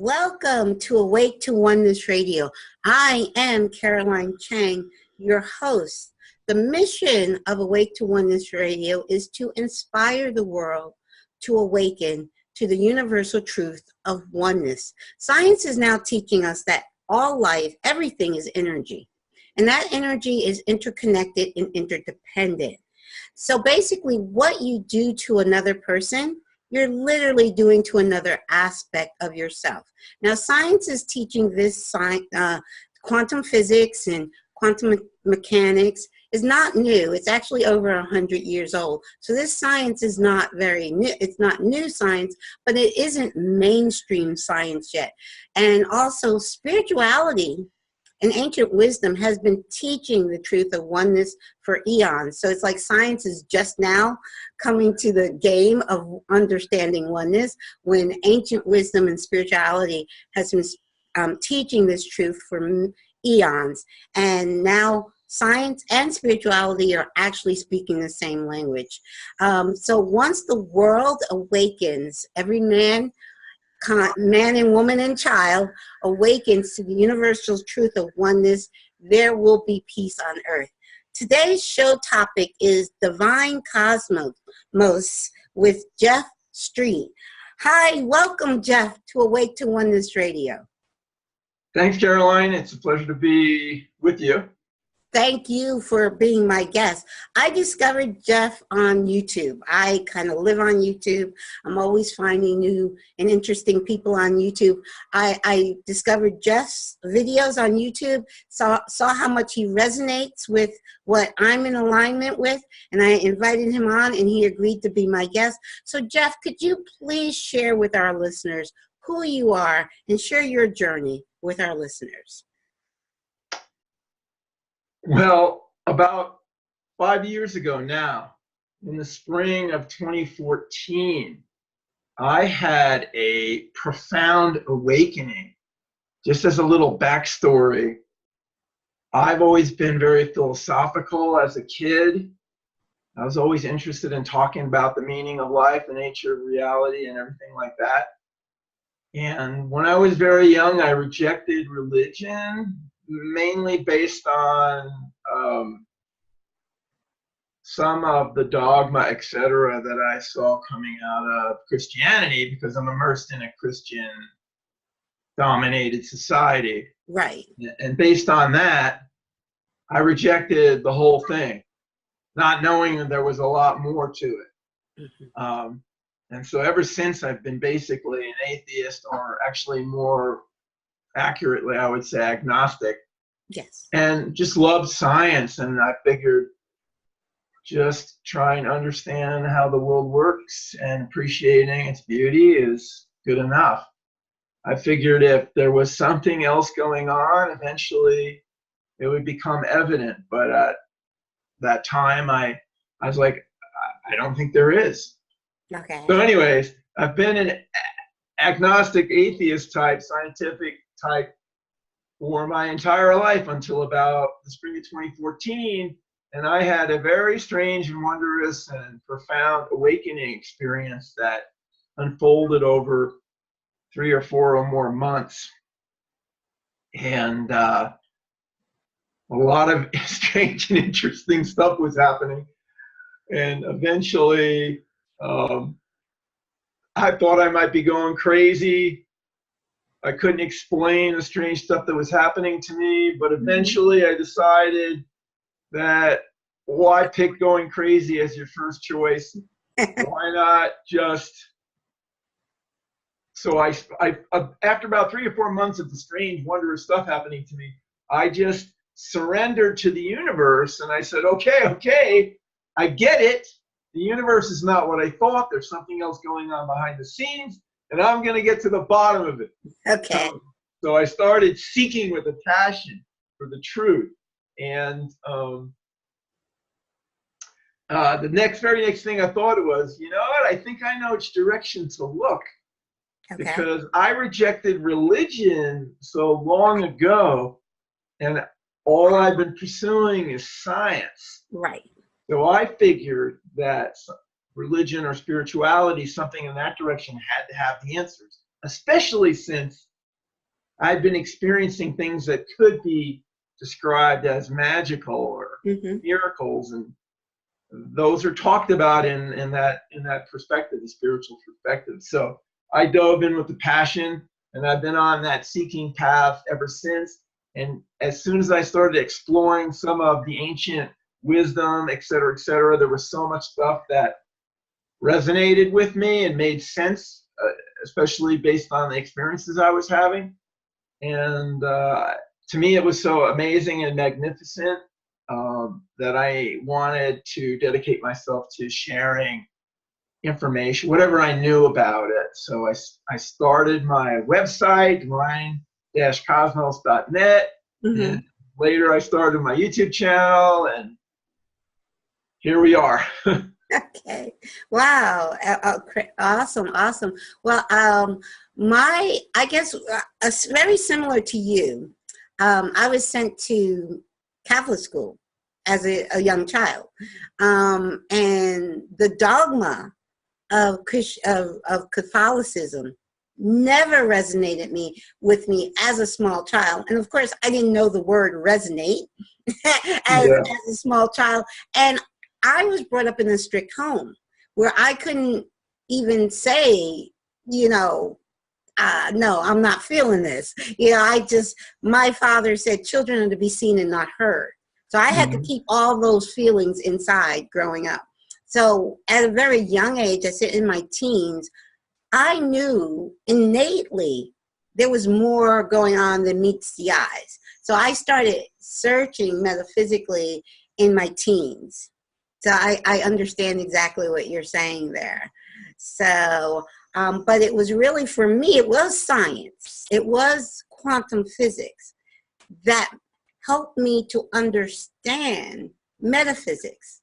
Welcome to Awake to Oneness Radio. I am Caroline Chang, your host. The mission of Awake to Oneness Radio is to inspire the world to awaken to the universal truth of oneness. Science is now teaching us that all life, everything is energy, and that energy is interconnected and interdependent. So basically, what you do to another person, you're literally doing to another aspect of yourself. Now, science is teaching this, quantum physics and quantum mechanics is not new. It's actually over 100 years old. So this science is not very new. It's not new science, but it isn't mainstream science yet. And also spirituality and ancient wisdom has been teaching the truth of oneness for eons. So it's like science is just now coming to the game of understanding oneness, when ancient wisdom and spirituality has been teaching this truth for eons. And now science and spirituality are actually speaking the same language. So once the world awakens, every man and woman and child awakens to the universal truth of oneness, there will be peace on earth. Today's show topic is Divine Cosmos with Jeff Street. Hi, welcome, Jeff, to Awake to Oneness Radio. Thanks, Caroline. It's a pleasure to be with you. Thank you for being my guest. I discovered Jeff on YouTube. I kind of live on YouTube. I'm always finding new and interesting people on YouTube. I discovered Jeff's videos on YouTube, saw how much he resonates with what I'm in alignment with, and I invited him on, and he agreed to be my guest. So, Jeff, could you please share with our listeners who you are and share your journey with our listeners? Well, about 5 years ago now, in the spring of 2014, I had a profound awakening. Just as a little backstory, I've always been very philosophical as a kid. I was always interested in talking about the meaning of life, the nature of reality, and everything like that. And when I was very young, I rejected religion, mainly based on some of the dogma, etc., that I saw coming out of Christianity, because I'm immersed in a Christian-dominated society. Right. And based on that, I rejected the whole thing, not knowing that there was a lot more to it. Mm-hmm. And so ever since, I've been basically an atheist, or actually more accurately, I would say agnostic. Yes. And just loved science, and I figured just trying to understand how the world works and appreciating its beauty is good enough. I figured if there was something else going on, eventually it would become evident. But at that time, I was like, I don't think there is. Okay. So anyways, I've been an agnostic, atheist type, scientific type for my entire life until about the spring of 2014. And I had a very strange and wondrous and profound awakening experience that unfolded over 3 or 4 or more months. And a lot of strange and interesting stuff was happening. And eventually, I thought I might be going crazy. I couldn't explain the strange stuff that was happening to me, but eventually I decided that why pick going crazy as your first choice? Why not just... So I after about 3 or 4 months of the strange, wondrous stuff happening to me, I just surrendered to the universe, and I said, okay, I get it. The universe is not what I thought. There's something else going on behind the scenes, and I'm going to get to the bottom of it. Okay. So I started seeking with a passion for the truth. And the very next thing I thought was, you know what? I think I know which direction to look. Okay. Because I rejected religion so long ago, and all I've been pursuing is science. Right. So I figured that religion or spirituality, something in that direction, had to have the answers, especially since I'd been experiencing things that could be described as magical or miracles, and those are talked about in that perspective, the spiritual perspective. So I dove in with the passion, and I've been on that seeking path ever since. And as soon as I started exploring some of the ancient wisdom, et cetera, there was so much stuff that resonated with me and made sense, especially based on the experiences I was having. And to me, it was so amazing and magnificent that I wanted to dedicate myself to sharing information, whatever I knew about it. So I started my website, divine-cosmos.net, and later I started my YouTube channel, and here we are. Okay. Wow. Awesome. Awesome. Well, I guess very similar to you. I was sent to Catholic school as a young child. And the dogma of Catholicism never resonated with me as a small child. And of course, I didn't know the word resonate as a small child. And I was brought up in a strict home where I couldn't even say, no, I'm not feeling this. My father said children are to be seen and not heard. So I had to keep all those feelings inside growing up. So at a very young age, I said in my teens, I knew innately there was more going on than meets the eyes. So I started searching metaphysically in my teens. So I understand exactly what you're saying there. So, but it was really, for me, it was science. It was quantum physics that helped me to understand metaphysics.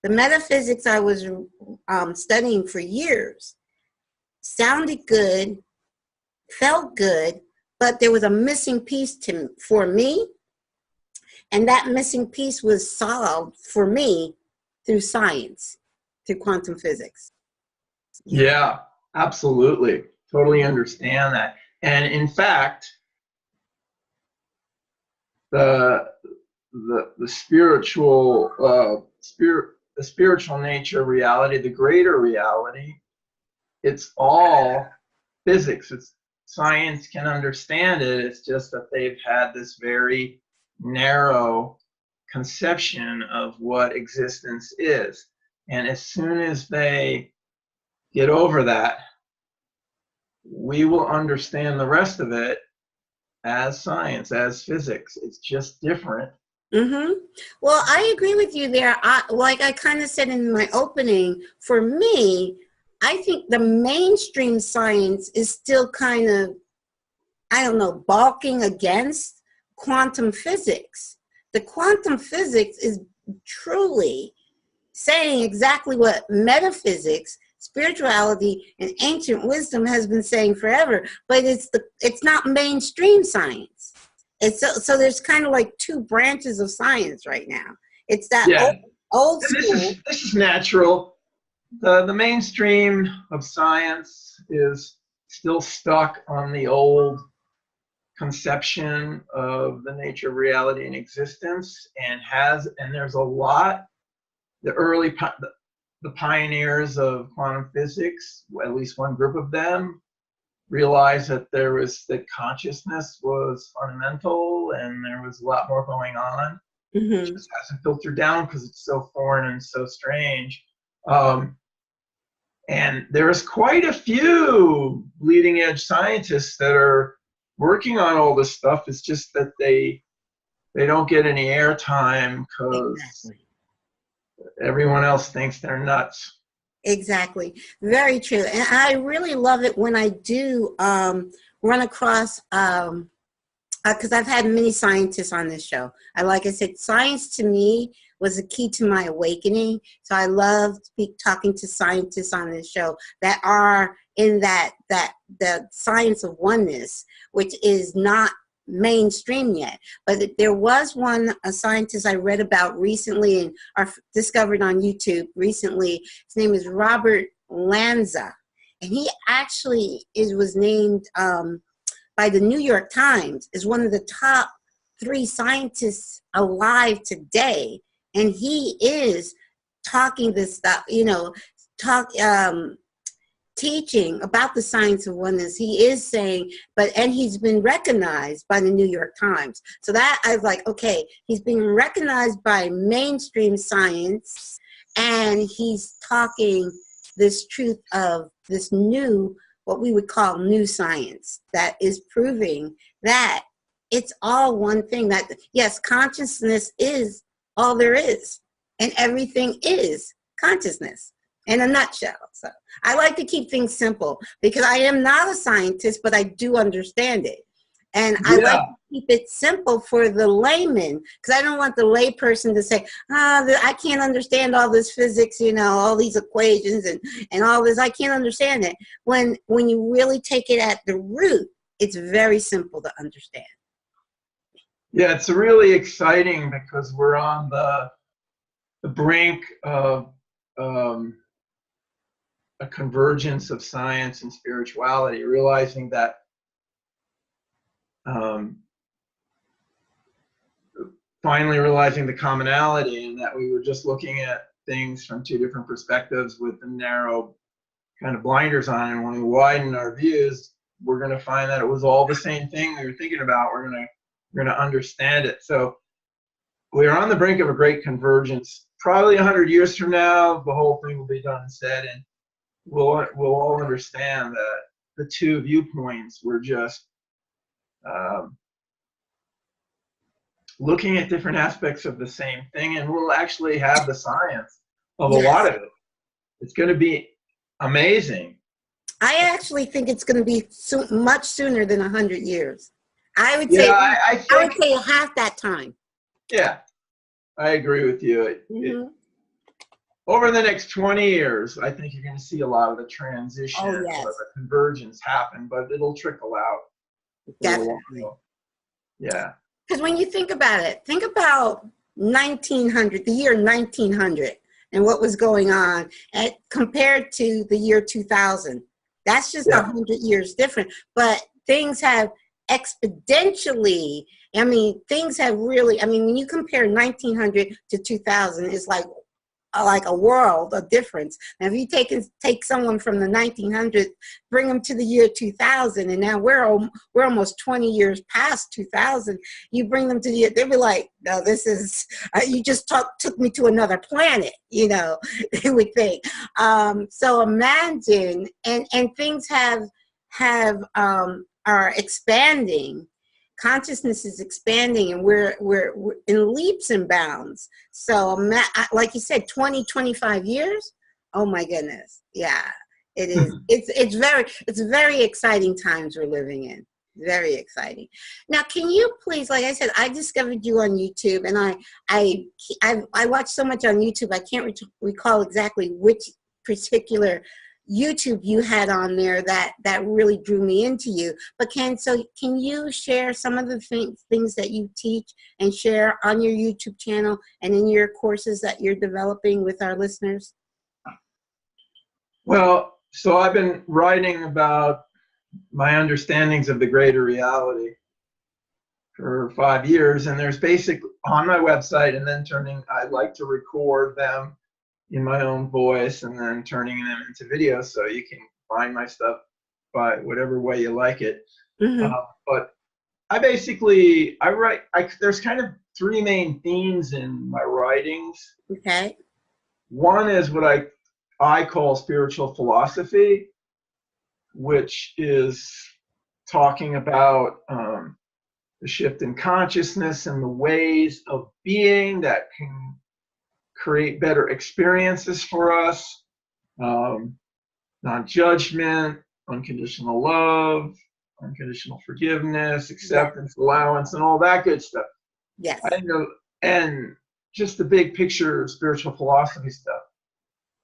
The metaphysics I was studying for years sounded good, felt good, but there was a missing piece for me. And that missing piece was solved for me through science, through quantum physics. Yeah, absolutely. Totally understand that. And in fact, the spiritual nature reality, the greater reality, it's all physics. It's science can understand it. It's just that they've had this very narrow conception of what existence is. And as soon as they get over that, we will understand the rest of it as science, as physics. It's just different. Well, I agree with you there. Like I kind of said in my opening, for me, I think the mainstream science is still kind of, balking against quantum physics. The quantum physics is truly saying exactly what metaphysics, spirituality, and ancient wisdom has been saying forever, but it's not mainstream science. So there's kind of like two branches of science right now. It's that old school. This is natural. The mainstream of science is still stuck on the old conception of the nature of reality and existence, and there's a lot. The pioneers of quantum physics, at least one group of them, realized that that consciousness was fundamental, and there was a lot more going on. It just hasn't filtered down because it's so foreign and so strange. And there's quite a few leading edge scientists that are working on all this stuff. It's just that they don't get any airtime because everyone else thinks they're nuts. Exactly. Very true. And I really love it when I do run across, because I've had many scientists on this show. Like I said, science to me was the key to my awakening. So I love talking to scientists on this show that are in the science of oneness, which is not mainstream yet. But there was a scientist I read about recently and discovered on YouTube recently. His name is Robert Lanza. And he actually was named by by the New York Times as one of the top 3 scientists alive today. And he is talking this stuff, you know, teaching about the science of oneness. He is saying, and he's been recognized by the New York Times. So that I was like, okay, he's being recognized by mainstream science, and he's talking this truth of this new, what we would call new science, that is proving that it's all one thing, that yes, consciousness is all there is, and everything is consciousness in a nutshell. So I like to keep things simple because I am not a scientist, but I do understand it. And I like to keep it simple for the layman, because I don't want the layperson to say, I can't understand all this physics, you know, all these equations and all this. I can't understand it. When you really take it at the root, it's very simple to understand. Yeah, it's really exciting because we're on the brink of a convergence of science and spirituality, realizing that finally realizing the commonality, and that we were just looking at things from 2 different perspectives with the narrow kind of blinders on, and when we widen our views, we're going to find that it was all the same thing we were thinking about. We're going to understand it. So we're on the brink of a great convergence. Probably 100 years from now, the whole thing will be done and said, and we'll all understand that the 2 viewpoints were just looking at different aspects of the same thing, and we'll actually have the science of a lot of it. It's going to be amazing. I actually think it's going to be much sooner than 100 years. I would say, I would say half that time. Yeah, I agree with you. Over the next 20 years, I think you're going to see a lot of the transition, or the convergence happen, but it'll trickle out. Definitely. Yeah. Because when you think about it, think about 1900, the year 1900, and what was going on compared to the year 2000. That's just 100 years different. But things have exponentially, things have really, when you compare 1900 to 2000, it's like a world of difference. Now, if you take someone from the 1900s, bring them to the year 2000, and now we're almost 20 years past 2000. You bring them to the year, they'll be like, no, this is, you just took me to another planet, you know, they would think. So imagine, and things are expanding. Consciousness is expanding, and we're in leaps and bounds. So like you said, 25 years. Oh my goodness. Yeah, it is. It's very exciting times we're living in. Very exciting. Now, can you please, like I said, I discovered you on YouTube, and I watch so much on YouTube, I can't recall exactly which particular YouTube you had on there that really drew me into you. But can you share some of the things that you teach and share on your YouTube channel and in your courses that you're developing with our listeners? Well, so I've been writing about my understandings of the greater reality for 5 years, and there's basically on my website, and then I like to record them in my own voice and then turning them into video, so you can find my stuff by whatever way you like it. But I write, there's kind of 3 main themes in my writings. Okay. One is what I call spiritual philosophy, which is talking about the shift in consciousness and the ways of being that can create better experiences for us, non-judgment, unconditional love, unconditional forgiveness, acceptance, allowance, and all that good stuff. Yes. And just the big picture spiritual philosophy stuff.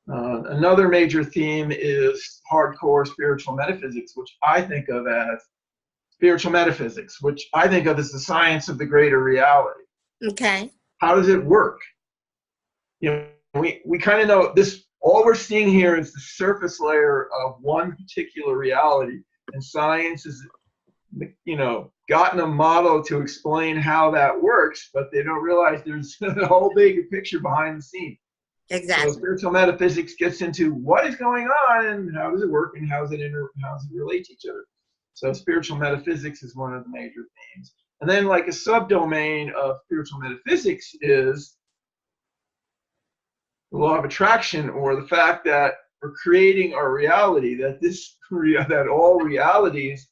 Another major theme is hardcore spiritual metaphysics, which I think of as spiritual metaphysics, which I think of as the science of the greater reality. Okay. How does it work? You know, we kind of know this. All we're seeing here is the surface layer of one particular reality, and science is you know, gotten a model to explain how that works, but they don't realize there's a whole big picture behind the scene. So Exactly. spiritual metaphysics gets into what is going on and how does it work and how does it relate to each other. So spiritual metaphysics is one of the major themes. And then like a subdomain of spiritual metaphysics is the law of attraction, or the fact that we're creating our reality, that that all realities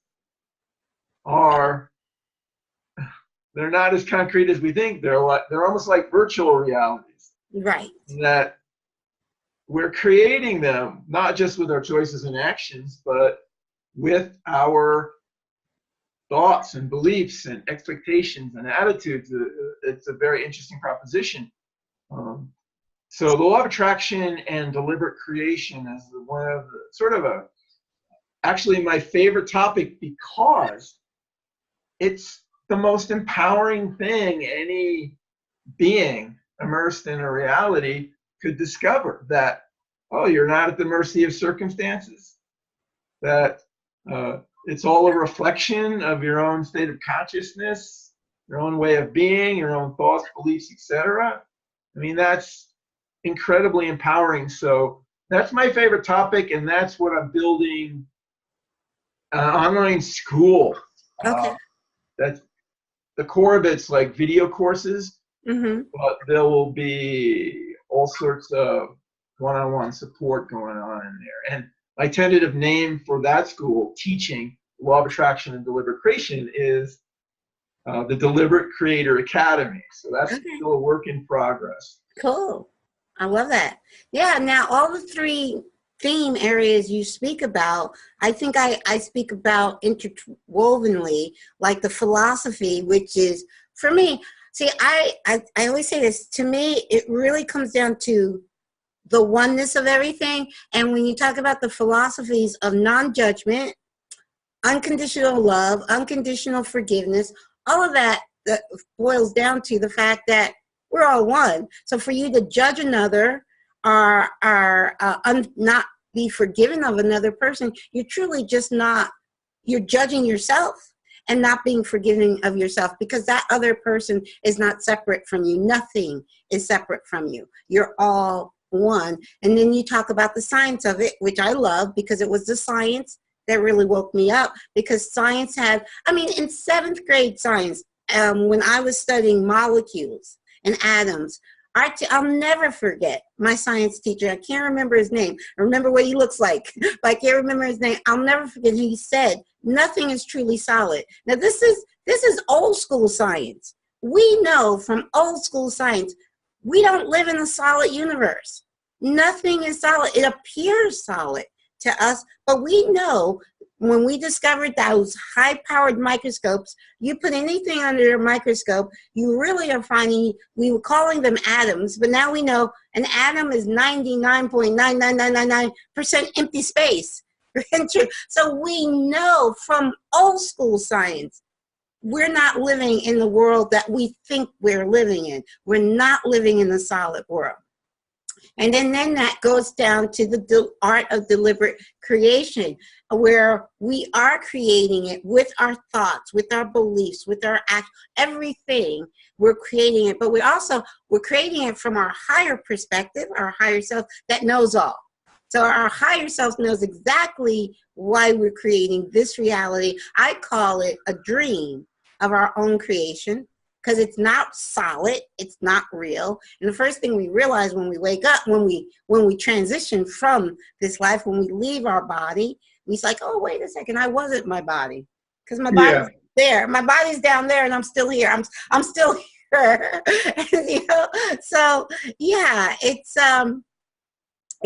are, they're not as concrete as we think. They're almost like virtual realities. Right. That we're creating them not just with our choices and actions, but with our thoughts and beliefs and expectations and attitudes. It's a very interesting proposition. So the law of attraction and deliberate creation is one of the actually my favorite topic, because it's the most empowering thing any being immersed in a reality could discover. That, oh, you're not at the mercy of circumstances, that it's all a reflection of your own state of consciousness, your own way of being, your own thoughts, beliefs, etc. I mean, that's incredibly empowering. So that's my favorite topic, and that's what I'm building an online school. Okay. That's the core of it's like video courses, Mm-hmm. but there will be all sorts of one-on-one support going on in there. And my tentative name for that school, teaching law of attraction and deliberate creation, is the Deliberate Creator Academy. So that's still a work in progress. Cool. I love that. Yeah. Now, all the three theme areas you speak about, I think I speak about interwovenly, like the philosophy, which is, for me, see, I always say this, to me, it really comes down to the oneness of everything. And when you talk about the philosophies of non-judgment, unconditional love, unconditional forgiveness, all of that boils down to the fact that we're all one. So for you to judge another or not be forgiven of another person, you're truly just not, you're judging yourself and not being forgiving of yourself, because that other person is not separate from you. Nothing is separate from you. You're all one. And then you talk about the science of it, which I love, because it was the science that really woke me up. Because science had, I mean, in 7th grade science, when I was studying molecules and atoms, I'll never forget my science teacher. I can't remember his name. I remember what he looks like, but I can't remember his name. I'll never forget. He said, "Nothing is truly solid." Now, this is old school science. We know from old school science, we don't live in a solid universe. Nothing is solid. It appears solid to us, but we know when we discovered those high-powered microscopes, you put anything under a microscope, you really are finding, we were calling them atoms, but now we know an atom is 99.99999% empty space. So we know from old school science, we're not living in the world that we think we're living in. We're not living in the solid world. And then that goes down to the art of deliberate creation, where we are creating it with our thoughts, with our beliefs, with our act, everything. We're creating it, but we're creating it from our higher perspective, our higher self that knows all. So our higher self knows exactly why we're creating this reality. I call it a dream of our own creation, because it's not solid, it's not real. And the first thing we realize when we wake up, when we transition from this life, when we leave our body, we're like, oh, wait a second, I wasn't my body, because my body's there, my body's down there, and I'm still here. I'm still here. You know? So yeah,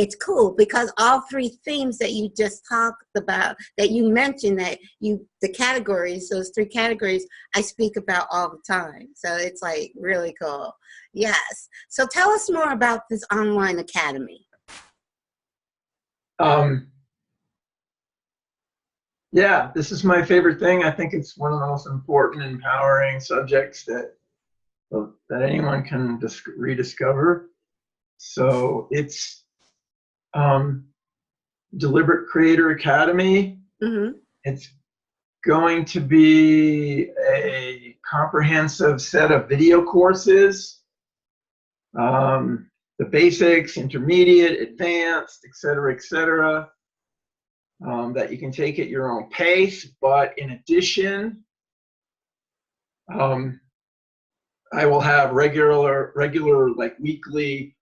it's cool, because all three themes that you just talked about, that you mentioned, the categories, those 3 categories, I speak about all the time. So it's like really cool. Yes. So tell us more about this online academy. Yeah, this is my favorite thing. I think it's one of the most important, empowering subjects that anyone can rediscover. So it's Deliberate Creator Academy. Mm-hmm. It's going to be a comprehensive set of video courses, the basics, intermediate, advanced, et cetera, that you can take at your own pace. But in addition, I will have regular like weekly,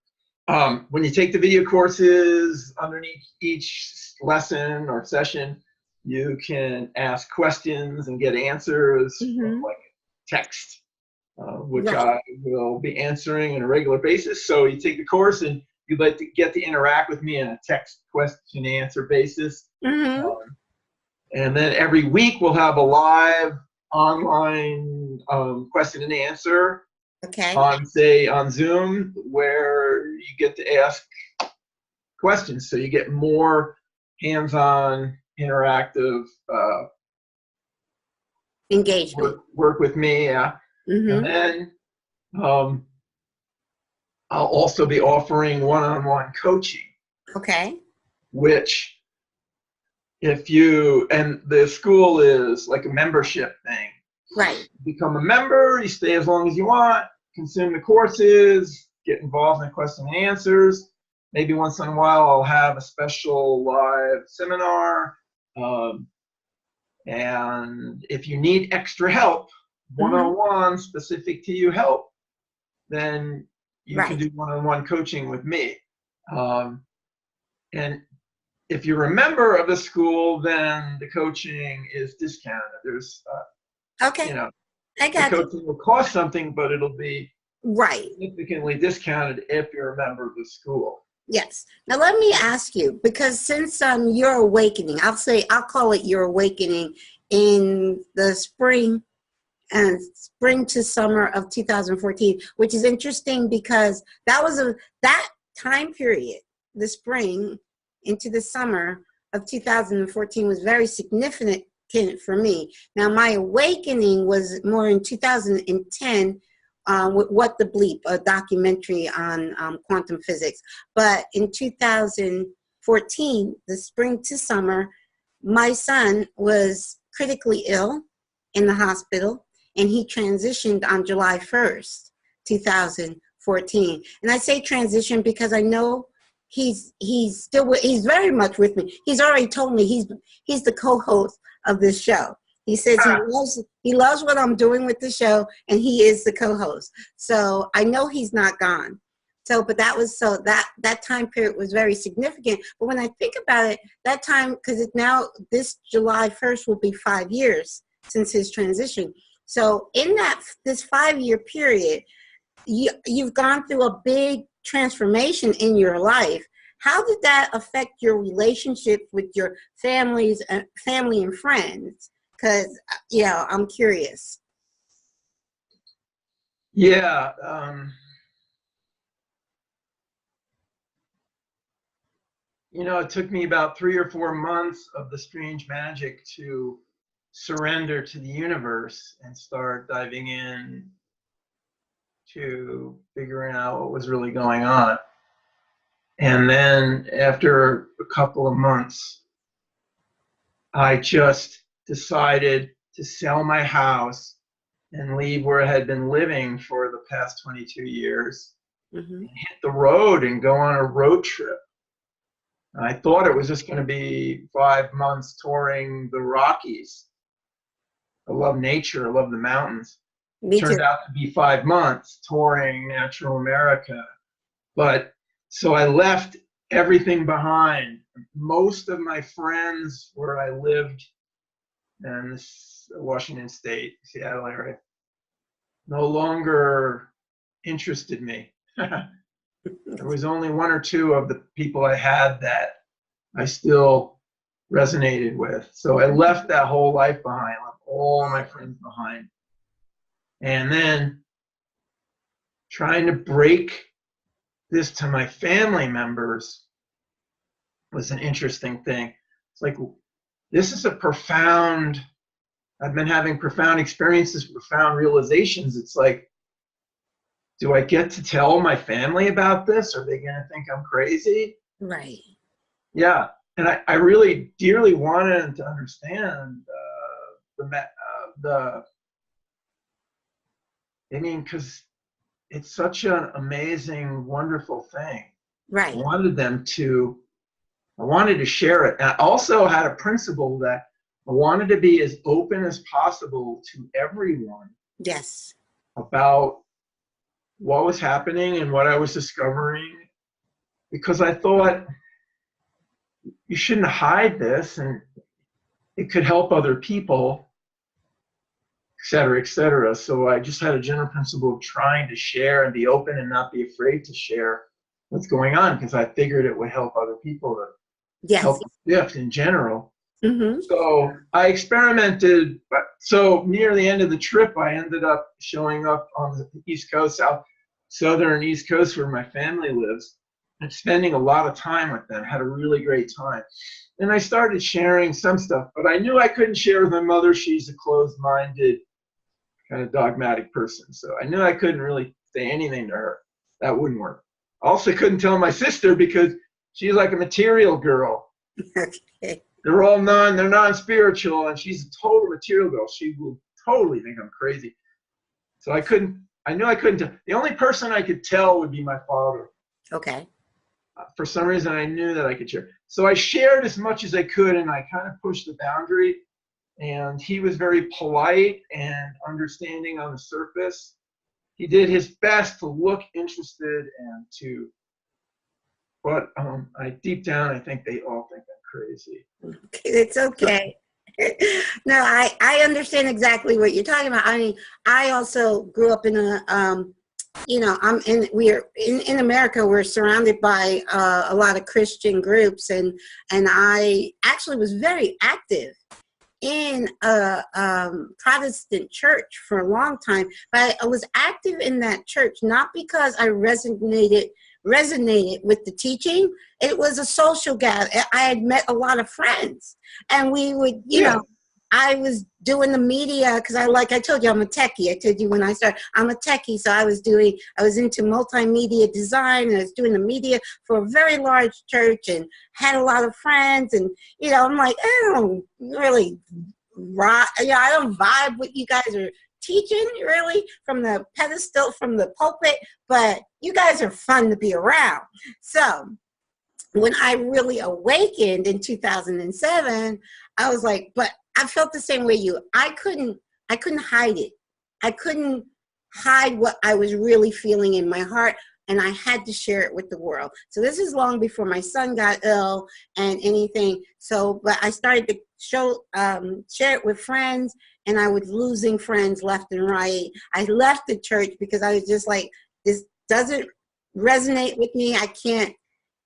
when you take the video courses, underneath each lesson or session, you can ask questions and get answers from like text, which I will be answering on a regular basis. So you take the course and you get to interact with me on a text question answer basis. And then every week we'll have a live online question and answer on Zoom, where you get to ask questions. So you get more hands-on interactive engagement. Work with me, yeah. And then I'll also be offering one-on-one coaching. Okay. Which, if you, and the school is like a membership thing. Right. You become a member, you stay as long as you want, consume the courses, get involved in question and answers. Maybe once in a while I'll have a special live seminar. And if you need extra help, one-on-one specific to you help, then you can do one-on-one coaching with me. And if you're a member of the school, then the coaching is discounted. There's, you know, I got the coaching will cost something, but it'll be right significantly discounted if you're a member of the school. Yes. Now let me ask you, because since your awakening, I'll call it your awakening in the spring to summer of 2014, which is interesting because that was that time period, the spring into the summer of 2014 was very significant for me. Now my awakening was more in 2010 with What the Bleep, a documentary on quantum physics. But in 2014, the spring to summer, my son was critically ill in the hospital, and he transitioned on July 1st, 2014. And I say transition because I know he's very much with me. He's already told me he's the co-host of this show. He says he loves what I'm doing with the show, and he is the co-host. So I know he's not gone. So, but that time period was very significant. But when I think about it, that time, because now this July 1st will be 5 years since his transition. So in this 5-year period, you've gone through a big transformation in your life. How did that affect your relationship with your family and friends? Because, I'm curious. Yeah. It took me about 3 or 4 months of the strange magic to surrender to the universe and start diving in to figuring out what was really going on. And then after a couple of months, I just decided to sell my house and leave where I had been living for the past 22 years and hit the road and go on a road trip. I thought it was just going to be 5 months touring the Rockies. I love nature. I love the mountains. Me too. Turned out to be 5 months touring Natural America. But so I left everything behind. Most of my friends where I lived in Washington State, Seattle area, no longer interested me. There was only 1 or 2 of the people I had that I still resonated with. So I left that whole life behind, left all my friends behind. And then trying to break this to my family members was an interesting thing. It's like, this is I've been having profound experiences, profound realizations. It's like, do I get to tell my family about this? Are they going to think I'm crazy? Right. Yeah. And I really dearly wanted them to understand I mean, because it's such an amazing, wonderful thing. Right. I wanted to share it. And I also had a principle that I wanted to be as open as possible to everyone. Yes. About what was happening and what I was discovering, because I thought you shouldn't hide this, and it could help other people, et cetera, et cetera. So I just had a general principle of trying to share and be open and not be afraid to share what's going on, because I figured it would help other people to Yes. help shift in general. Mm-hmm. So I experimented. So near the end of the trip, I ended up showing up on the East Coast, southern East Coast, where my family lives, and spending a lot of time with them. Had a really great time. And I started sharing some stuff, but I knew I couldn't share with my mother. She's a closed-minded, kind of dogmatic person. So I knew I couldn't really say anything to her. That wouldn't work. I also couldn't tell my sister, because she's like a material girl. Okay. They're non-spiritual, and she's a total material girl. She will totally think I'm crazy. So I knew I couldn't tell. The only person I could tell would be my father. Okay. For some reason, I knew that I could share. So I shared as much as I could, and I kind of pushed the boundary. And he was very polite and understanding on the surface. He did his best to look interested and to, but deep down, I think they all think I'm crazy. It's okay. No, I understand exactly what you're talking about. I mean, I also grew up in a, we're in America. We're surrounded by a lot of Christian groups, and I actually was very active in a Protestant church for a long time. But I was active in that church not because I resonated with the teaching. It was a social gather. I had met a lot of friends, and we would, I was doing the media because I told you, I'm a techie. I told you when I started, I'm a techie. So I was into multimedia design, and I was doing the media for a very large church and had a lot of friends. And, I'm like, I don't really I don't vibe what you guys are teaching really from the pedestal, from the pulpit, but you guys are fun to be around. So when I really awakened in 2007, I was like, but I felt the same way you. I couldn't hide it. I couldn't hide what I was really feeling in my heart, and I had to share it with the world. So this is long before my son got ill and anything. So, but I started to share it with friends, and I was losing friends left and right. I left the church because I was just like, this doesn't resonate with me. I can't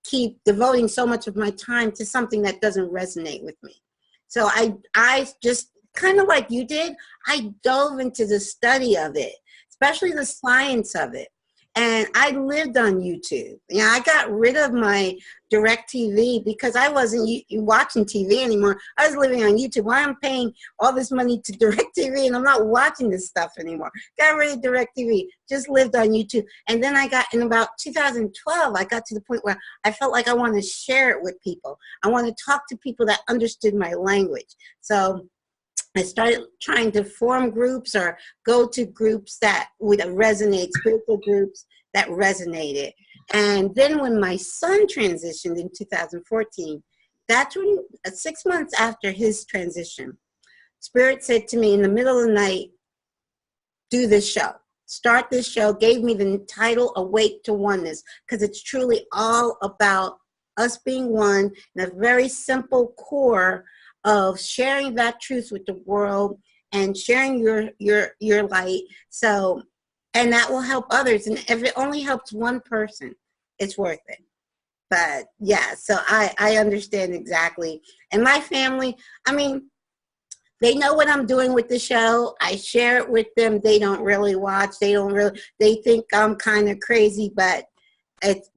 keep devoting so much of my time to something that doesn't resonate with me. So I just kind of like you did, I dove into the study of it, especially the science of it. And I lived on YouTube. I got rid of my DirecTV because I wasn't watching TV anymore. I was living on YouTube. Why am I paying all this money to DirecTV and I'm not watching this stuff anymore? Got rid of DirecTV, just lived on YouTube. And then in about 2012, I got to the point where I felt like I want to share it with people. I want to talk to people that understood my language. So I started trying to form groups or go to groups that would resonate, spiritual groups that resonated. And then when my son transitioned in 2014, that's when, 6 months after his transition, Spirit said to me in the middle of the night, do this show. Start this show, gave me the title Awake to Oneness, because it's truly all about us being one in a very simple core of sharing that truth with the world and sharing your light. So, and that will help others. And if it only helps one person, it's worth it. But yeah, so I understand exactly. And my family, I mean, they know what I'm doing with the show. I share it with them. They don't really watch. They think I'm kind of crazy, but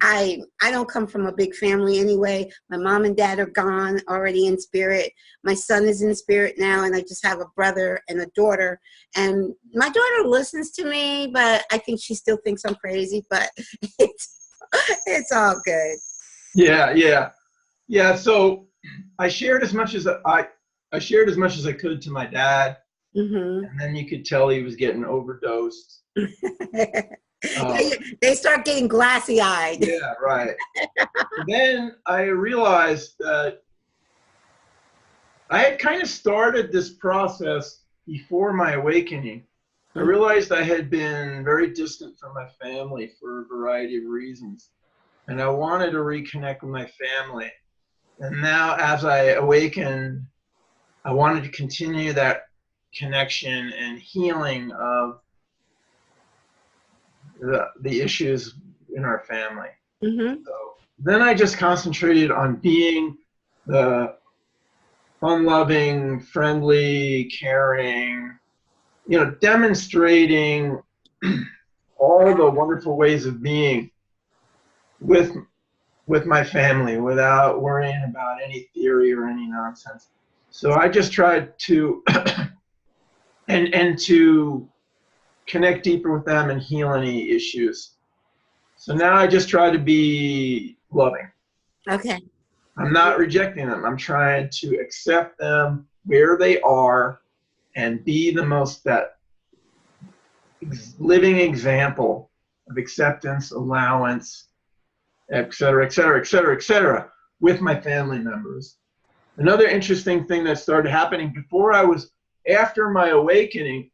I don't come from a big family anyway. My mom and dad are gone already in spirit. My son is in spirit now, and I just have a brother and a daughter. And my daughter listens to me, but I think she still thinks I'm crazy, but it's all good. Yeah. So I shared as much as I could to my dad. Mm-hmm. And then you could tell he was getting overdosed. They start getting glassy eyed. Yeah, right. Then I realized that I had kind of started this process before my awakening. I realized I had been very distant from my family for a variety of reasons, and I wanted to reconnect with my family. And now, as I awakened, I wanted to continue that connection and healing of the issues in our family. Mm-hmm. So then I just concentrated on being the fun-loving, friendly, caring, demonstrating all the wonderful ways of being with my family without worrying about any theory or any nonsense. So I just tried to and to connect deeper with them and heal any issues. So now I just try to be loving. Okay. I'm not rejecting them. I'm trying to accept them where they are and be the most that living example of acceptance, allowance, et cetera, et cetera, et cetera, et cetera, with my family members. Another interesting thing that started happening after my awakening,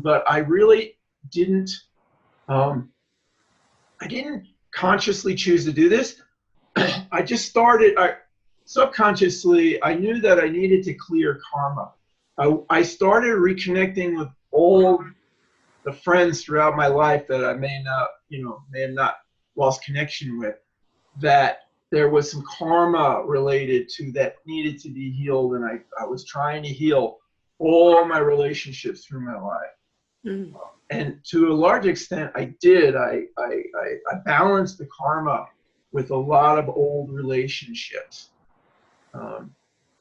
but I really didn't, I didn't consciously choose to do this. I just started, subconsciously, I knew that I needed to clear karma. I started reconnecting with all the friends throughout my life that I may have not lost connection with, that there was some karma related to that needed to be healed, and I was trying to heal all my relationships through my life. Mm-hmm. And to a large extent, I did. I balanced the karma with a lot of old relationships.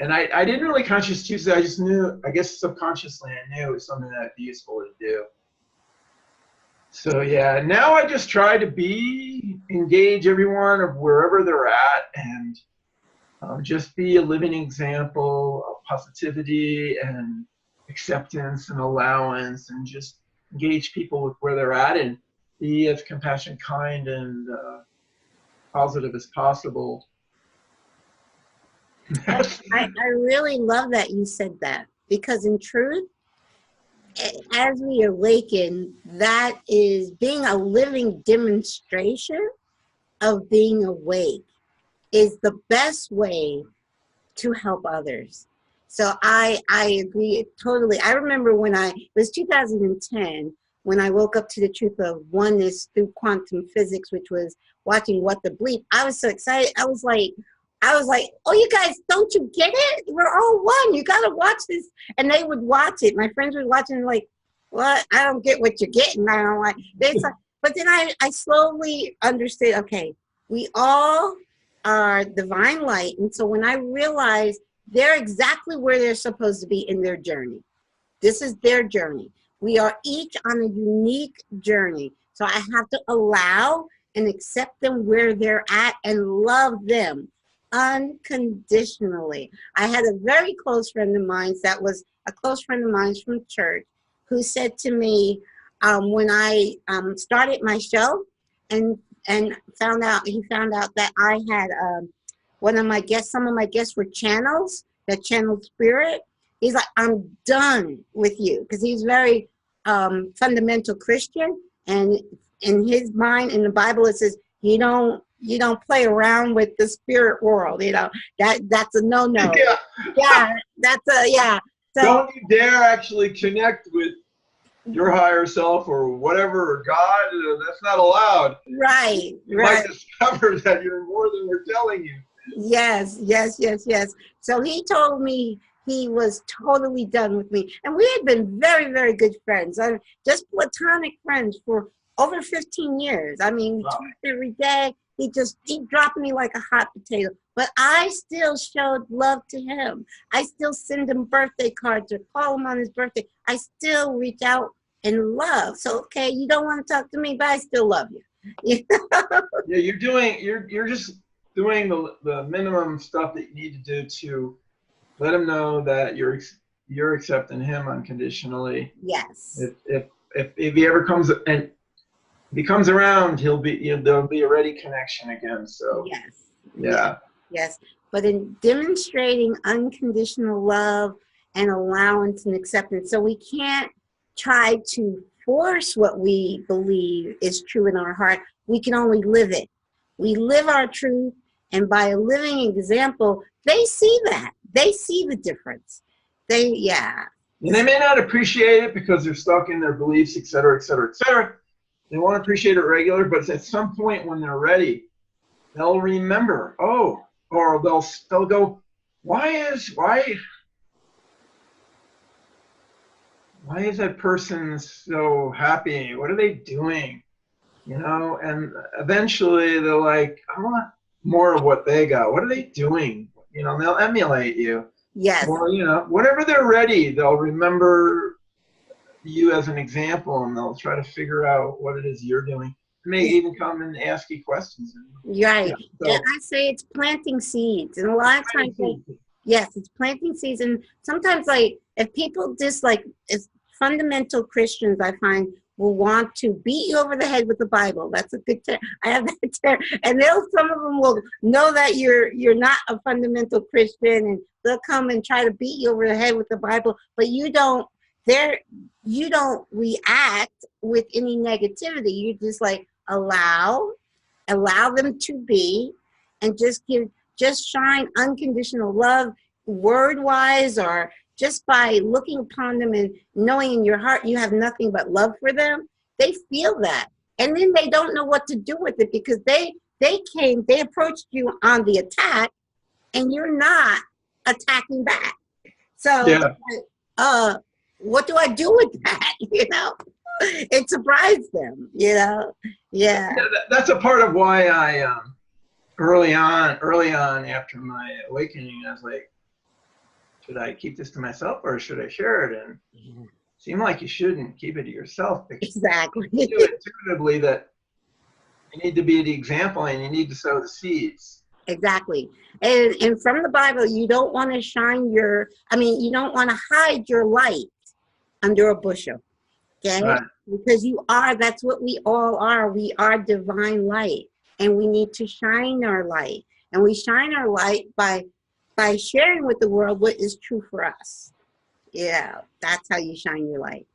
And I didn't really consciously choose it. I just knew, I guess subconsciously, I knew it was something that'd be useful to do. So yeah, now I just try to engage everyone of wherever they're at, and just be a living example of positivity and acceptance and allowance, and just engage people with where they're at and be as compassionate, kind, and positive as possible. I really love that you said that, because in truth, as we awaken, that is being a living demonstration of being awake is the best way to help others. So I agree totally. I remember when it was 2010, when I woke up to the truth of oneness through quantum physics, which was watching What the Bleep. I was so excited. I was like, oh, you guys, don't you get it? We're all one. You got to watch this. And they would watch it. My friends would watch it and like, what? I don't get what you're getting. I don't like this. But then I slowly understood, okay, we all are divine light. And so when I realized they're exactly where they're supposed to be in their journey, this is their journey. We are each on a unique journey. So I have to allow and accept them where they're at and love them unconditionally. I had a very close friend of mine that was a close friend of mine from church, who said to me when I started my show and he found out that I had some of my guests were channels that channeled spirit. He's like, I'm done with you, because he's very fundamental Christian, and in his mind, in the Bible, it says you don't play around with the spirit world. That's a no-no. Yeah, that's a yeah. So, don't you dare actually connect with your higher self or whatever, or God. That's not allowed. Right. You might discover that you're more than we're telling you. Yes. So he told me he was totally done with me. And we had been very, very good friends. Just platonic friends for over 15 years. I mean, we talked every day. He dropped me like a hot potato. But I still showed love to him. I still send him birthday cards or call him on his birthday. I still reach out and love. So, okay, you don't want to talk to me, but I still love you. Yeah, you're just doing the minimum stuff that you need to do to let him know that you're you're accepting him unconditionally. Yes. If he ever comes and if he comes around, he'll be, there'll be a ready connection again. So Yes. yeah. Yes. But in demonstrating unconditional love and allowance and acceptance, so we can't try to force what we believe is true in our heart. We can only live it. We live our truth, and by a living example, they see that. They see the difference. Yeah. And they may not appreciate it because they're stuck in their beliefs, et cetera, et cetera, et cetera. They won't appreciate it regular, but at some point when they're ready, they'll remember, oh, or they'll go, why is that person so happy? What are they doing? And eventually they're like, I want more of what they got. What are they doing? And they'll emulate you. Yes. Or, whenever they're ready, they'll remember you as an example, and they'll try to figure out what it is you're doing. They may even come and ask you questions. Right. So, and I say it's planting seeds. And a lot of times, yes, it's planting seeds. And sometimes, like, if people if fundamental Christians, I find, will want to beat you over the head with the Bible. That's a good term. I have that term. And some of them will know that you're not a fundamental Christian, and they'll come and try to beat you over the head with the Bible, but you don't react with any negativity. You just like allow them to be, and just shine unconditional love, word wise, or just by looking upon them and knowing in your heart you have nothing but love for them. They feel that, and then they don't know what to do with it, because they approached you on the attack, and you're not attacking back. So yeah. What do I do with that? It surprised them. Yeah. That's a part of why I early on after my awakening, I was like, should I keep this to myself or should I share it? And it seemed like you shouldn't keep it to yourself, because exactly. you knew intuitively that you need to be the example and you need to sow the seeds. Exactly. And from the Bible, you don't want to you don't want to hide your light under a bushel. Okay? Right. Because that's what we all are. We are divine light, and we need to shine our light. And we shine our light by sharing with the world what is true for us. Yeah, that's how you shine your light.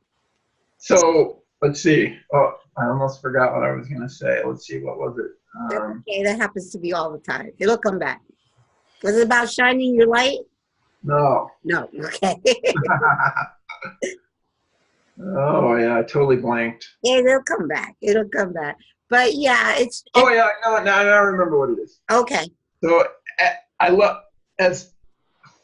So let's see. Oh, I almost forgot what I was going to say. Let's see. What was it? Okay, that happens to me all the time. It'll come back. Was it about shining your light? No. No. Okay. Oh yeah, I totally blanked. Yeah, it'll come back. But yeah, oh yeah, now I remember what it is. Okay. So I love, as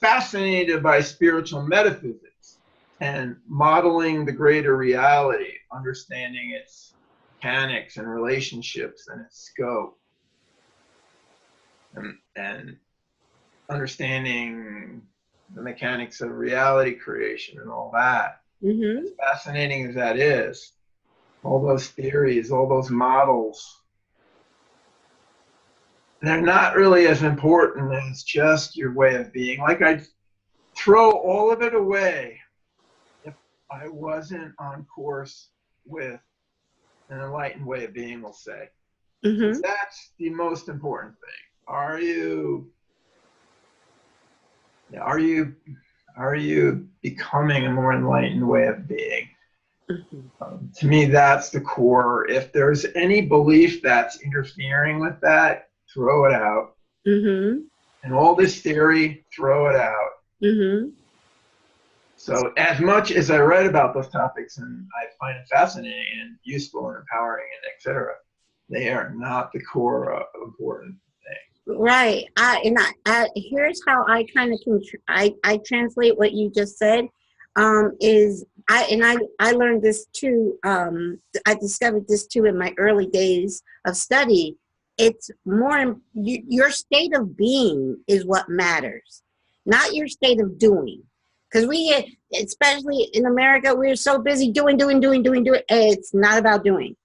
fascinated by spiritual metaphysics and modeling the greater reality, understanding its mechanics and relationships and its scope, and understanding the mechanics of reality creation and all that. Mm-hmm. As fascinating as that is, all those theories, all those models, they're not really as important as just your way of being. Like, I'd throw all of it away if I wasn't on course with an enlightened way of being, we'll say. Mm-hmm. That's the most important thing. Are you becoming a more enlightened way of being? Mm-hmm. To me, that's the core. If there's any belief that's interfering with that, throw it out. Mm-hmm. And all this theory, throw it out. Mm-hmm. So as much as I read about those topics and I find it fascinating and useful and empowering and etc., they are not the core important thing. Right. Here's how I kind of I translate what you just said. I learned this too. I discovered this too in my early days of study. It's more your state of being is what matters, not your state of doing. Because especially in America, we're so busy doing. It's not about doing.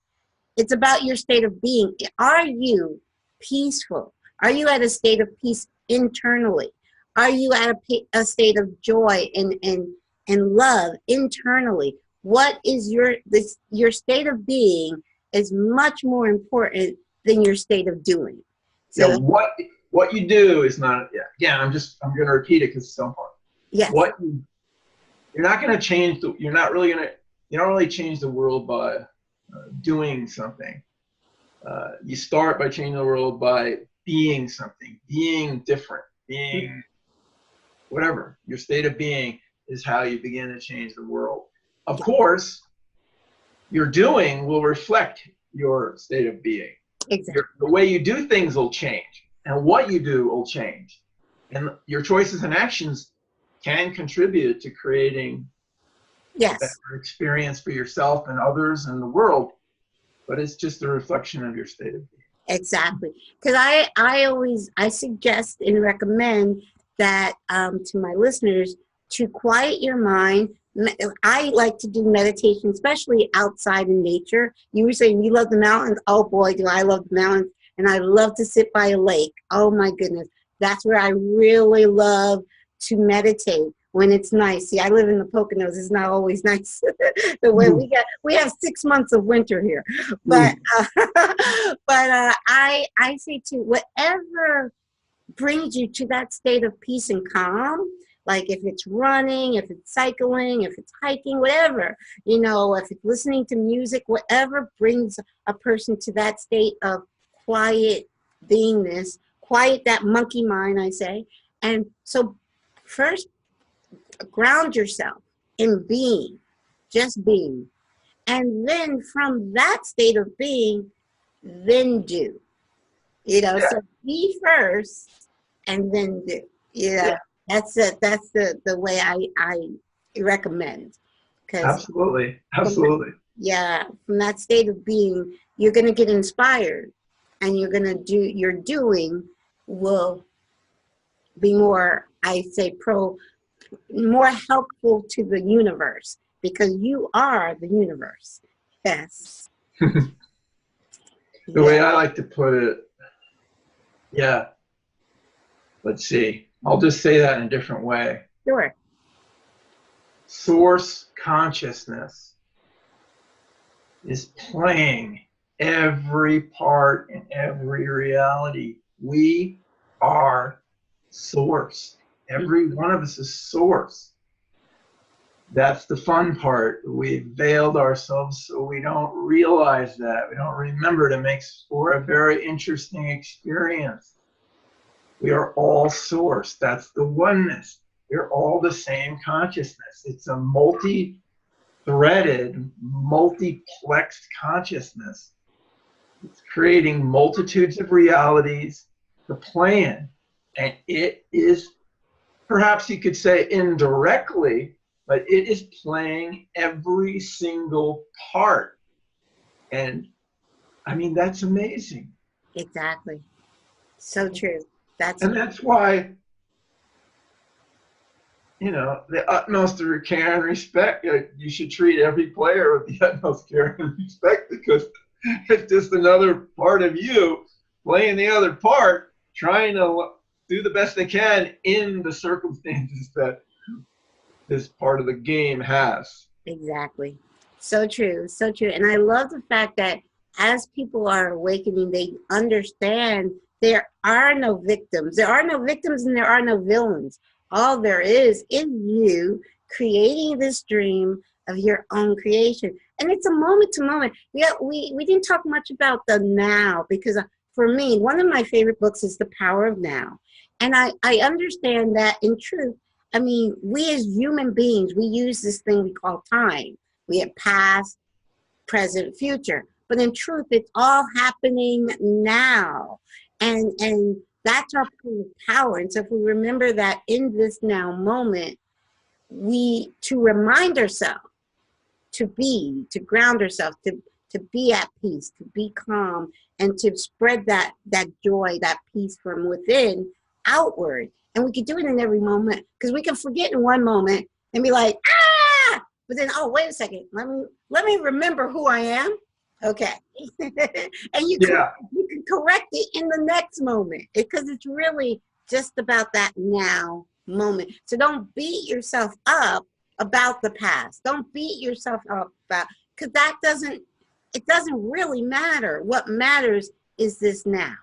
It's about your state of being. Are you peaceful? Are you at a state of peace internally? Are you at a state of joy and and love internally. What is your state of being is much more important than your state of doing. So Yeah, what you do is not, yeah, again, I'm going to repeat it because it's so important. yes. You're not going to change you don't really change the world by doing something. You start by changing the world by being something, being different, being whatever. Your state of being is how you begin to change the world. Of course, your doing will reflect your state of being. Exactly. The way you do things will change, and what you do will change. And your choices and actions can contribute to creating Yes. a better experience for yourself and others and the world, but it's just a reflection of your state of being. Exactly. Because I suggest and recommend that to my listeners to quiet your mind. I like to do meditation, especially outside in nature. You were saying you love the mountains. Oh boy, do I love the mountains. And I love to sit by a lake. Oh my goodness. That's where I really love to meditate when it's nice. See, I live in the Poconos. It's not always nice. The way we have 6 months of winter here. But I say to whatever brings you to that state of peace and calm, like if it's running, if it's cycling, if it's hiking, whatever, if it's listening to music, whatever brings a person to that state of quiet beingness, quiet that monkey mind, I say. And so first, ground yourself in being, just being. And then from that state of being, then do. So be first and then do. That's it. That's the way I recommend. Absolutely. From that state of being, you're going to get inspired, and you're going to do, your doing will be more, I say, more helpful to the universe, because you are the universe. Yes. The way I like to put it, let's see. I'll just say that in a different way. Sure. Source consciousness is playing every part in every reality. We are source. Every one of us is source. That's the fun part. We've veiled ourselves so we don't realize that. We don't remember it. It makes for a very interesting experience. We are all source. That's the oneness. We're all the same consciousness. It's a multi-threaded, multiplexed consciousness. It's creating multitudes of realities to play in. And it is, perhaps you could say indirectly, but it is playing every single part. And I mean, that's amazing. Exactly. So true. That's why, the utmost of care and respect, you should treat every player with the utmost care and respect, because it's just another part of you playing the other part, trying to do the best they can in the circumstances that this part of the game has. Exactly. So true. So true. And I love the fact that as people are awakening, they understand there are no victims. There are no victims and there are no villains. All there is you creating this dream of your own creation. And it's a moment to moment. We didn't talk much about the now, because for me, one of my favorite books is The Power of Now. And I understand that in truth, I mean, we as human beings, we use this thing we call time. We have past, present, future. But in truth, it's all happening now. And that's our power. And so if we remember that in this now moment, to remind ourselves to ground ourselves, to be at peace, to be calm, and to spread that joy, that peace from within outward. And we can do it in every moment, because we can forget in one moment and be like, but then, oh, wait a second, let me remember who I am. Okay. And you can correct it in the next moment, because it's really just about that now moment. So don't beat yourself up about the past. Don't beat yourself up about, because it doesn't really matter. What matters is this now,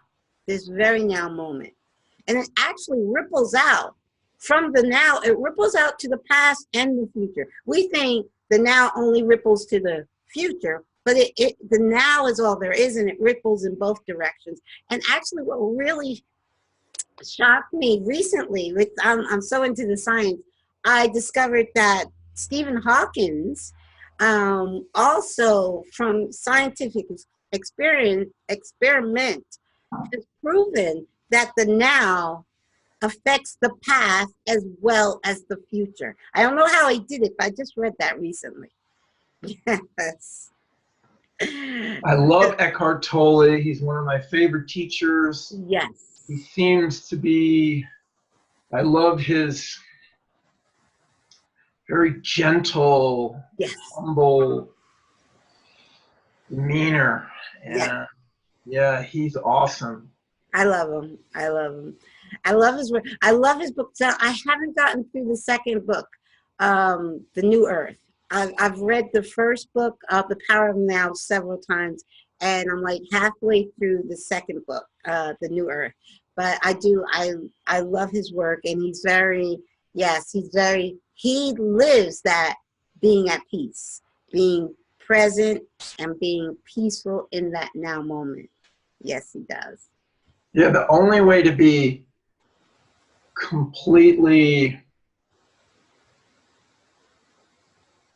this very now moment. And it actually ripples out from the now, it ripples out to the past and the future. We think the now only ripples to the future, but the now is all there is, and it ripples in both directions. And actually what really shocked me recently, with I'm so into the science, I discovered that Stephen Hawkins, also from scientific experiment, has proven that the now affects the past as well as the future. I don't know how he did it, but I just read that recently. Yes. I love Eckhart Tolle. He's one of my favorite teachers. Yes. He seems to be, I love his very gentle, yes, humble demeanor. And yeah. Yeah, he's awesome. I love him. I love him. I love his work. I love his book. So I haven't gotten through the second book, The New Earth. I've read the first book, The Power of Now, several times, and I'm like halfway through the second book, The New Earth. But I love his work, and he's very, yes, he lives that being at peace, being present and being peaceful in that now moment. Yes, he does. Yeah, the only way to be completely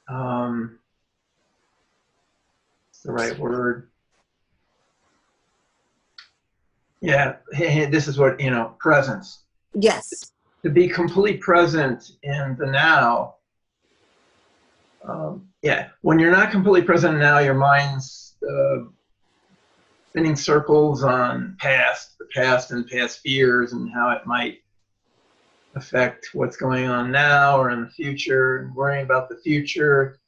what's the right word? Yeah, this is what, presence. Yes. To be completely present in the now. Yeah, when you're not completely present now, your mind's spinning circles on the past and past fears and how it might affect what's going on now or in the future, and worrying about the future.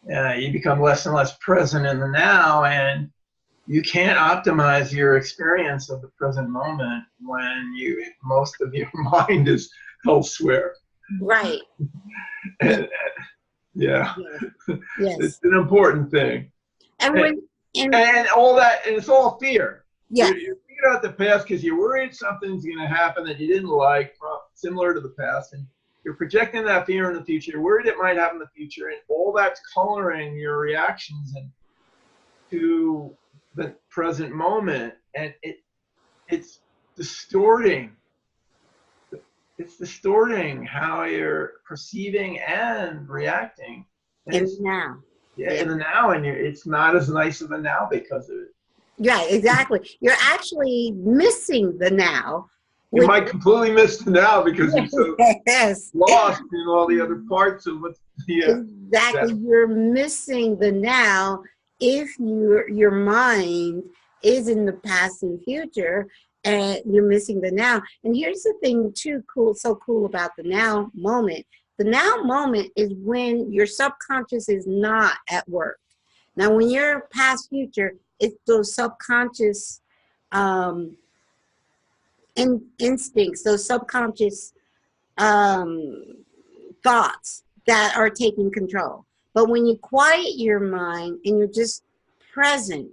You become less and less present in the now, and you can't optimize your experience of the present moment when most of your mind is elsewhere. Right. And, yeah. Yes. It's an important thing. And all that, and it's all fear. Yeah. You're thinking about the past because you're worried something's going to happen that you didn't like, similar to the past, and you're projecting that fear in the future. You're worried it might happen in the future, and all that's coloring your reactions to the present moment, and it's distorting. It's distorting how you're perceiving and reacting. And now. Yeah, in the now, and it's not as nice of a now because of it. Yeah, exactly. You're actually missing the now. You might completely miss the now because you're so yes. lost in all the other parts of what. Yeah, exactly. You're missing the now if your mind is in the past and future, and you're missing the now. And here's the thing too, so cool about the now moment. The now moment is when your subconscious is not at work. Now, when you're past future, it's those subconscious instincts, those subconscious thoughts that are taking control. But when you quiet your mind and you're just present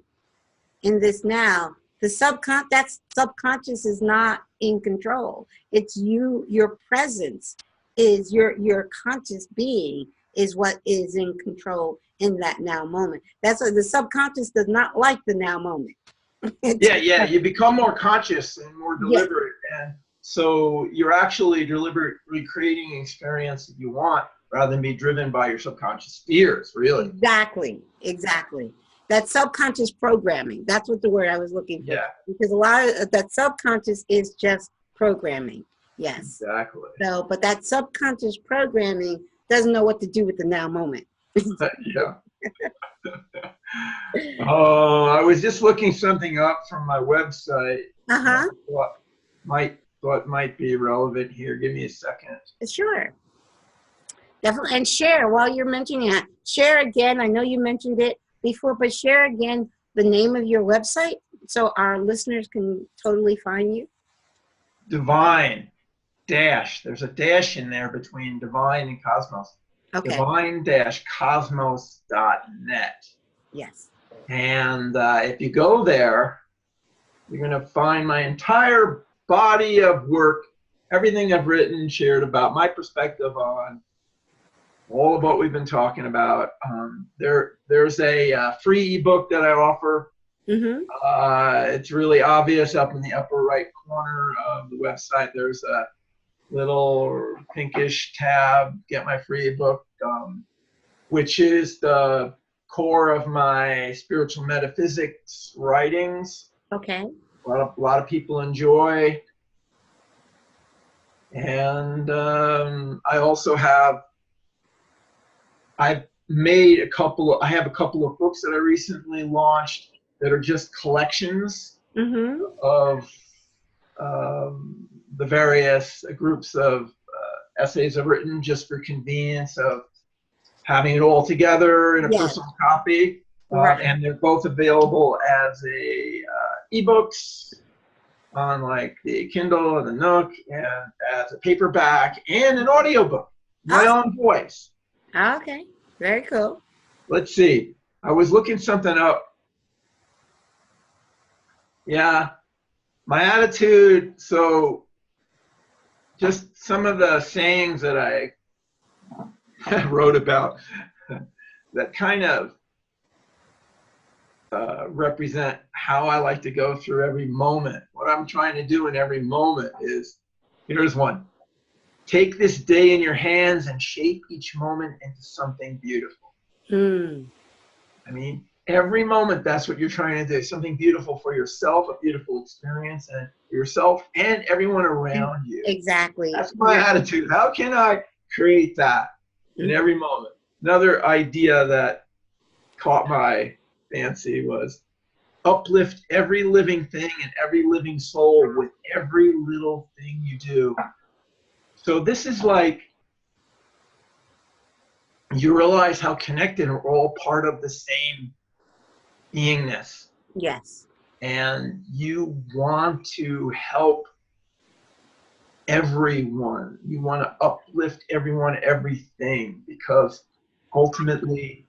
in this now, that subconscious is not in control. It's you, your presence is your conscious being is what is in control in that now moment. That's why the subconscious does not like the now moment. Yeah, you become more conscious and more deliberate, and so you're actually deliberately creating an experience that you want rather than be driven by your subconscious fears, really. Exactly. That subconscious programming, that's what the word I was looking for. Yeah. Because a lot of that subconscious is just programming. Yes. Exactly. So, but that subconscious programming doesn't know what to do with the now moment. Yeah. Oh, I was just looking something up from my website. Thought might be relevant here. Give me a second. Sure. Definitely. And share while you're mentioning it. Share again. I know you mentioned it before, but share again the name of your website so our listeners can totally find you. Divine dash. There's a dash in there between divine and cosmos. Okay. divine-cosmos.net. Yes. And if you go there, you're going to find my entire body of work, everything I've written, shared about my perspective on all of what we've been talking about. There's a free ebook that I offer. Mm-hmm. It's really obvious up in the upper right corner of the website. There's a little pinkish tab, get my free ebook, which is the core of my spiritual metaphysics writings. Okay. A lot of people enjoy. And I also have, I have a couple of books that I recently launched that are just collections of the various groups of essays I've written, just for convenience of having it all together in a personal copy. And they're both available as ebooks on like the Kindle and the Nook, and as a paperback and an audiobook, my own voice. Okay, very cool. Let's see. I was looking something up. Yeah, my attitude. So just some of the sayings that I wrote about that kind of represent how I like to go through every moment. What I'm trying to do in every moment is, here's one. Take this day in your hands and shape each moment into something beautiful. I mean, every moment, that's what you're trying to do. Something beautiful for yourself, a beautiful experience, and yourself and everyone around you. Exactly. That's my attitude. How can I create that in every moment? Another idea that caught my fancy was uplift every living thing and every living soul with every little thing you do. So this is like, you realize how connected we're all part of the same beingness. Yes. And you want to help everyone. You want to uplift everyone, everything, because ultimately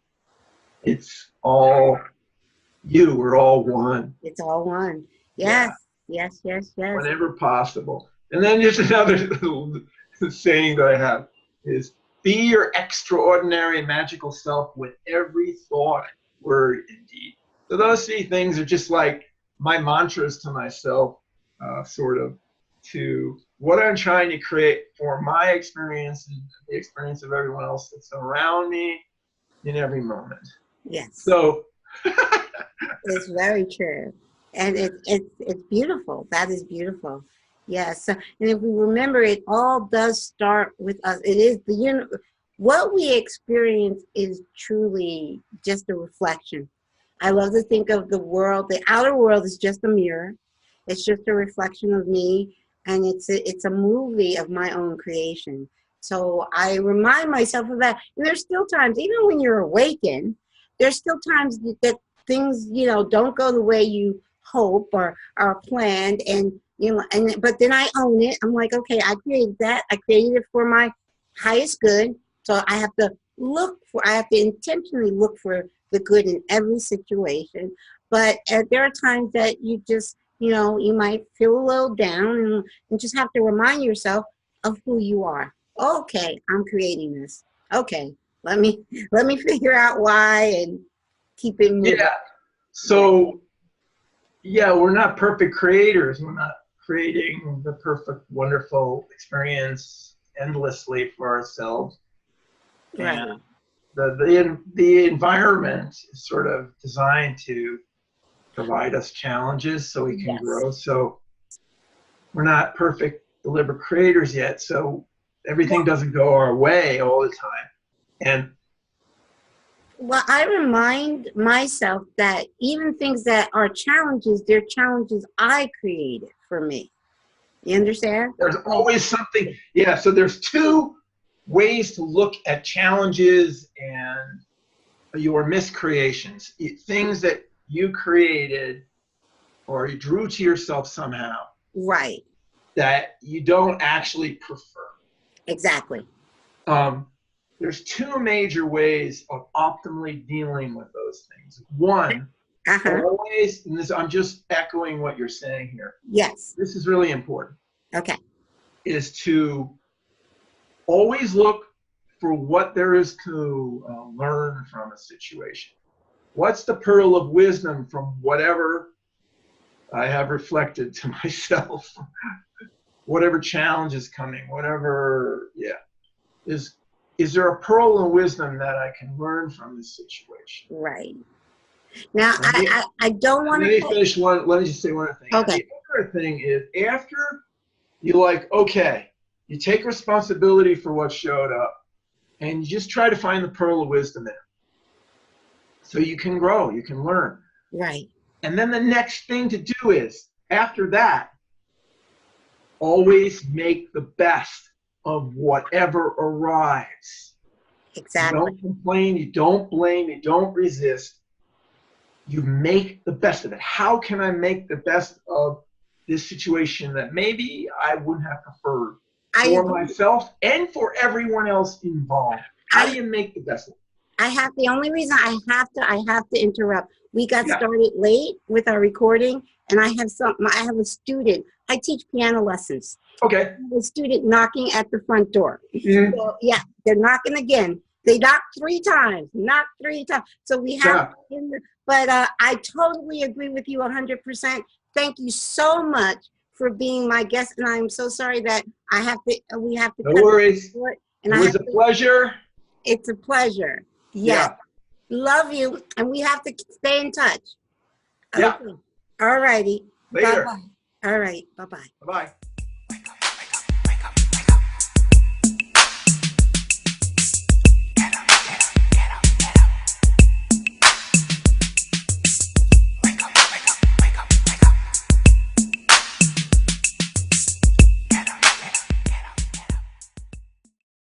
it's all you. We're all one. It's all one. Yes. Yeah. Yes. Whenever possible. And then there's another saying that I have is, be your extraordinary magical self with every thought, word, and deed. So those three things are just like my mantras to myself, sort of, to what I'm trying to create for my experience and the experience of everyone else that's around me in every moment. Yes. So it's very true. And it's beautiful. That is beautiful. Yes. And if we remember, it all does start with us. It is what we experience is truly just a reflection. I love to think of the world. The outer world is just a mirror. It's just a reflection of me, and it's a movie of my own creation. So I remind myself of that. And there's still times, even when you're awakened, there's still times that things, don't go the way you hope or are planned, and but then I own it. I'm like, okay, I created that. I created it for my highest good. So I have to intentionally look for the good in every situation. But there are times that you just, you might feel a little down, and just have to remind yourself of who you are. Okay, I'm creating this. Okay, let me figure out why and keep it moving. Yeah. So we're not perfect creators. We're not creating the perfect, wonderful experience endlessly for ourselves. Right. And the environment is sort of designed to provide us challenges so we can grow. So we're not perfect, deliberate creators yet. So everything doesn't go our way all the time. And well, I remind myself that even things that are challenges, they're challenges I created for me. You understand? There's always something. Yeah. So there's two ways to look at challenges and your miscreations, things that you created or you drew to yourself somehow. Right. That you don't actually prefer. Exactly. there's two major ways of optimally dealing with those things. One, always, and this, I'm just echoing what you're saying here. Yes. This is really important. Okay. Is to always look for what there is to learn from a situation. What's the pearl of wisdom from whatever I have reflected to myself? Whatever challenge is coming, whatever, is there a pearl of wisdom that I can learn from this situation? Right. Now, I don't want to. Let me just say one other thing. Okay. The other thing is, after you you take responsibility for what showed up, and you just try to find the pearl of wisdom in it. So you can grow, you can learn. Right. And then the next thing to do is, after that, always make the best of whatever arrives. Exactly. You don't complain, you don't blame, you don't resist. You make the best of it. How can I make the best of this situation that maybe I wouldn't have preferred for myself and for everyone else involved? How do you make the best of it? The only reason I have to interrupt. We got started late with our recording, and I have a student. I teach piano lessons. Okay. I have a student knocking at the front door. Mm-hmm. So, yeah, they're knocking again. They knocked 3 times. So we have, but I totally agree with you 100%. Thank you so much for being my guest, and I'm so sorry that we have to. No worries. And it was a pleasure. It's a pleasure. Yes. Yeah. Love you, and we have to stay in touch. Yeah. Okay. All righty. Later. Bye-bye. All right. Bye-bye. Bye-bye.